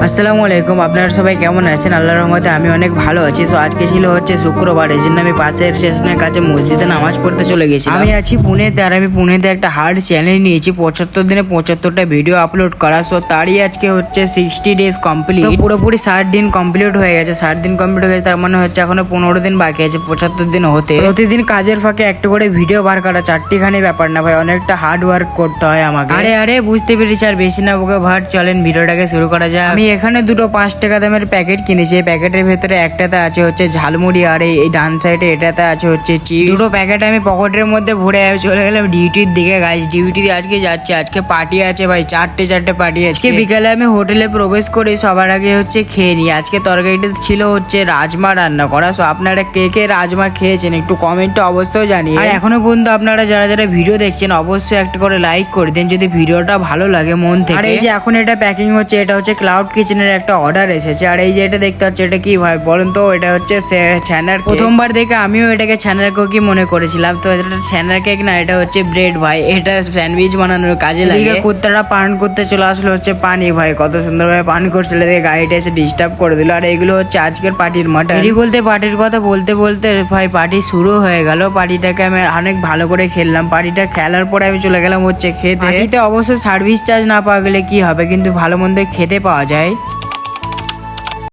আসসালামু আলাইকুম, আপনারা সবাই কেমন আছেন? আল্লাহর রহমতে আমি অনেক ভালো আছি। তো আজকে ছিল হচ্ছে শুক্রবার, এই জন্য আমি পাশের স্টেশনের কাছে মসজিদে নামাজ পড়তে চলে গেছি। আমি আছি পুনেতে, আর আমি পুনেতে একটা হার্ড চ্যানেল নিয়েছি 75 দিনে 75টা ভিডিও আপলোড করা। সো তারই আজকে হচ্ছে 60 ডেজ কমপ্লিট। পুরোপুরি 60 দিন কমপ্লিট হয়ে গেছে। 60 দিন কমপ্লিট হয়ে গেছে, তার মানে হচ্ছে এখনো 15 দিন বাকি আছে 75 দিন হতে। প্রতিদিন কাজের ফাঁকে একটা করে ভিডিও বার করা চারটিখানি ব্যাপার না ভাই, অনেকটা হার্ড ওয়ার্ক করতে হয় আমাকে। আরে আরে বুঝতে পেরেছি, আর বেশি না বকে ভাট, চলেন ভিডিওটাকে শুরু করা যায়। আমি এখানে দুটো 5 টাকা দামের প্যাকেট কিনেছি। এই প্যাকেটের ভেতরে একটাতে আছে হচ্ছে ঝালমুড়ি, আর এই ডান সাইডে এটাতে আছে হচ্ছে চিপস। দুটো প্যাকেট আমি পকেটের মধ্যে ভরে চলে গেলাম ডিউটির দিকে। গাইস ডিউটি আজকে যাচ্ছে, আজকে পার্টি আছে ভাই, চারটে পার্টি আছে। বিকালে আমি হোটেলে প্রবেশ করে সবার আগে হচ্ছে খেয়ে নিই। আজকে তরকারিটা ছিল হচ্ছে রাজমা রান্না করা। সো আপনারা কে কে রাজমা খেয়েছেন একটু কমেন্টে অবশ্যই জানিয়ে। আর এখনো পর্যন্ত আপনারা যারা যারা ভিডিও দেখছেন অবশ্যই একটা করে লাইক করে দিন যদি ভিডিওটা ভালো লাগে মন থেকে। আর এই যে এখন এটা প্যাকিং হচ্ছে, এটা হচ্ছে ক্লাউড কিচেনের একটা অর্ডার এসেছে। আর এই যে এটা দেখতে পাচ্ছি, এটা কি ভাই বলেন তো? এটা হচ্ছে ছানার। প্রথমবার দেখে আমিও এটাকে ছানার কেক মনে করেছিলাম, তো এটা ছানার কেক না, এটা হচ্ছে ব্রেড ভাই। এটা স্যান্ডউইচ বানানোর কাজে লাগে। কুত্তাটা পান করতে চলে আসলো হচ্ছে পানি, ভাই কত সুন্দরভাবে পান করছিল, দেখে গাড়িটা এসে ডিস্টার্ব করে দিল। আর এগুলো হচ্ছে আজকের পার্টির মাটন। বলতে পার্টির কথা বলতে বলতে ভাই পার্টি শুরু হয়ে গেল। পার্টিটাকে আমি অনেক ভালো করে খেললাম। পার্টিটা খেলার পরে আমি চলে গেলাম হচ্ছে খেতে। অবশ্যই সার্ভিস চার্জ না পাওয়া গেলে কি হবে, কিন্তু ভালো মন্দ খেতে পাওয়া যায়।